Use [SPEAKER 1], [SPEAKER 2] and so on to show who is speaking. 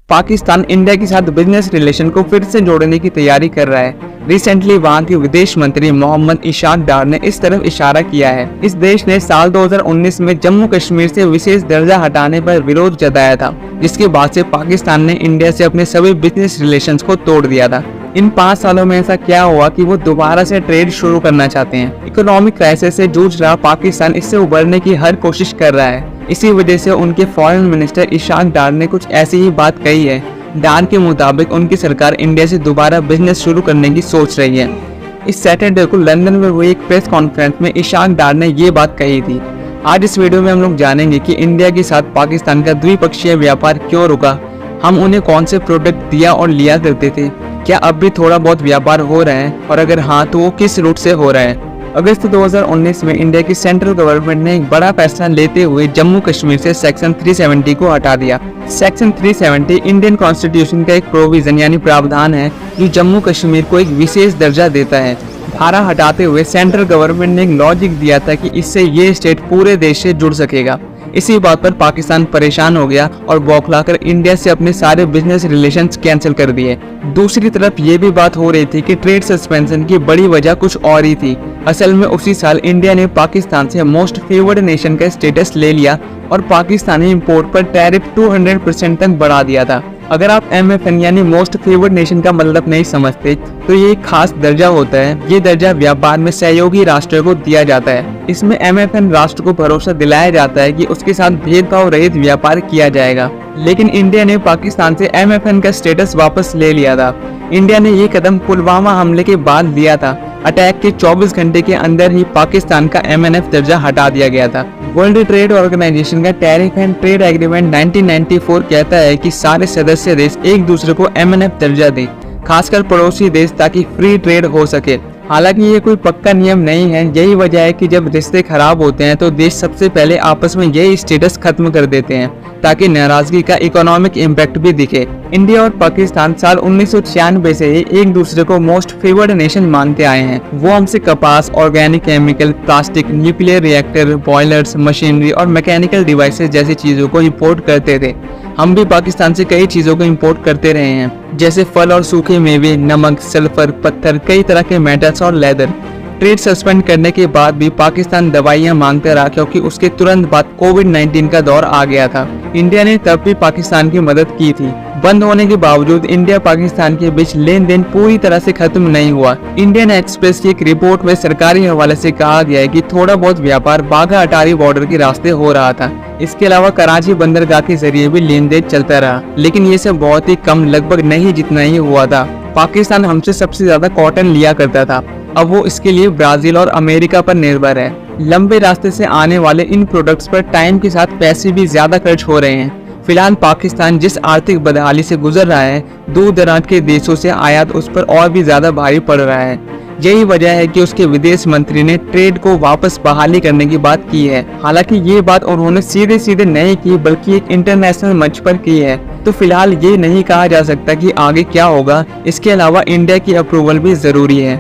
[SPEAKER 1] Pakistan India के साथ business relation को फिर से जोड़ने की तैयारी कर रहा है। रिसेंटली वहां के विदेश मंत्री मोहम्मद इशाक डार ने इस तरफ इशारा किया है। इस देश ने साल 2019 में जम्मू कश्मीर से विशेष दर्जा हटाने पर विरोध जताया था, जिसके बाद से पाकिस्तान ने इंडिया से अपने सभी बिजनेस रिलेशंस को तोड़ दिया था। इन 5 सालों में ऐसा क्या हुआ कि वो दोबारा से ट्रेड शुरू करना चाहते हैं। इकोनॉमिक क्राइसिस से जूझ रहा पाकिस्तान इससे उबरने की हर कोशिश कर रहा है। इसी वजह से उनके फॉरेन मिनिस्टर इशाक डार ने कुछ ऐसी ही बात कही है। डार के मुताबिक उनकी सरकार इंडिया से दोबारा बिजनेस शुरू करने की सोच रही है। इस सैटरडे को लंदन में हुई एक प्रेस कॉन्फ्रेंस में इशाक डार ने ये बात कही थी। आज इस वीडियो में हम लोग जानेंगे कि इंडिया के साथ पाकिस्तान का द्विपक्षीय व्यापार क्यों रुका, हम उन्हें कौन से प्रोडक्ट दिया और लिया करते थे, क्या अब भी थोड़ा बहुत व्यापार हो रहा है और अगर हाँ तो वो किस रूट से हो रहा है। अगस्त 2019 में इंडिया की सेंट्रल गवर्नमेंट ने एक बड़ा फैसला लेते हुए जम्मू कश्मीर से सेक्शन 370 को हटा दिया। सेक्शन 370 इंडियन कॉन्स्टिट्यूशन का एक प्रोविजन यानी प्रावधान है जो जम्मू कश्मीर को एक विशेष दर्जा देता है। धारा हटाते हुए सेंट्रल गवर्नमेंट ने एक लॉजिक दिया था कि इससे ये स्टेट पूरे देश से जुड़ सकेगा। इसी बात पर पाकिस्तान परेशान हो गया और बौखलाकर इंडिया से अपने सारे बिजनेस रिलेशंस कैंसिल कर दिए। दूसरी तरफ ये भी बात हो रही थी कि ट्रेड सस्पेंशन की बड़ी वजह कुछ और ही थी। असल में उसी साल इंडिया ने पाकिस्तान से मोस्ट फेवर्ड नेशन का स्टेटस ले लिया और पाकिस्तानी इंपोर्ट पर टैरिफ 200% तक बढ़ा दिया था। अगर आप MFN यानी मोस्ट फेवर्ड नेशन का मतलब नहीं समझते तो ये एक खास दर्जा होता है। ये दर्जा व्यापार में सहयोगी राष्ट्र को दिया जाता है। इसमें MFN राष्ट्र को भरोसा दिलाया जाता है कि उसके साथ भेदभाव रहित व्यापार किया जाएगा। लेकिन इंडिया ने पाकिस्तान से MFN का स्टेटस वापस ले लिया था। इंडिया ने ये कदम पुलवामा हमले के बाद लिया था। अटैक के 24 घंटे के अंदर ही पाकिस्तान का MNF दर्जा हटा दिया गया था। वर्ल्ड ट्रेड ऑर्गेनाइजेशन का टैरिफ एंड ट्रेड एग्रीमेंट 1994 कहता है कि सारे सदस्य देश एक दूसरे को MNF दर्जा दें, खासकर पड़ोसी देश, ताकि फ्री ट्रेड हो सके। हालांकि ये कोई पक्का नियम नहीं है। यही वजह है कि जब रिश्ते खराब होते हैं तो देश सबसे पहले आपस में यही स्टेटस खत्म कर देते हैं ताकि नाराजगी का इकोनॉमिक इम्पैक्ट भी दिखे। इंडिया और पाकिस्तान साल 1996 से ही एक दूसरे को मोस्ट फेवर्ड नेशन मानते आए हैं। वो हमसे कपास, organic chemical, plastic, nuclear reactor, boilers, machinery और मैकेनिकल डिवाइसेस जैसी चीजों को इम्पोर्ट करते थे। हम भी पाकिस्तान से कई चीजों को इम्पोर्ट करते रहे हैं, जैसे फल और सूखे मेवे, नमक, सल्फर, पत्थर, कई तरह के मेटल्स और लेदर। ट्रेड सस्पेंड करने के बाद भी पाकिस्तान दवाइयां मांगता रहा क्योंकि उसके तुरंत बाद कोविड-19 का दौर आ गया था। इंडिया ने तब भी पाकिस्तान की मदद की थी। बंद होने के बावजूद इंडिया पाकिस्तान के बीच लेन देन पूरी तरह से खत्म नहीं हुआ। इंडियन एक्सप्रेस की एक रिपोर्ट में सरकारी हवाले से कहा गया है कि थोड़ा बहुत व्यापार बाघा अटारी बॉर्डर के रास्ते हो रहा था। इसके अलावा कराची बंदरगाह के जरिए भी लेन देन चलता रहा, लेकिन ये सब बहुत ही कम, लगभग नहीं जितना ही हुआ था। पाकिस्तान हमसे सबसे ज्यादा कॉटन लिया करता था, अब वो इसके लिए ब्राजील और अमेरिका पर निर्भर है। लंबे रास्ते से आने वाले इन प्रोडक्ट्स पर टाइम के साथ पैसे भी ज्यादा खर्च हो रहे हैं। फिलहाल पाकिस्तान जिस आर्थिक बदहाली से गुजर रहा है, दूर दराज के देशों से आयात उस पर और भी ज्यादा भारी पड़ रहा है। यही वजह है कि उसके विदेश मंत्री ने ट्रेड को वापस बहाली करने की बात की है। हालांकि ये बात उन्होंने सीधे सीधे नहीं की, बल्कि एक इंटरनेशनल मंच पर की है। तो फिलहाल ये नहीं कहा जा सकता कि आगे क्या होगा। इसके अलावा इंडिया की अप्रूवल भी जरूरी है।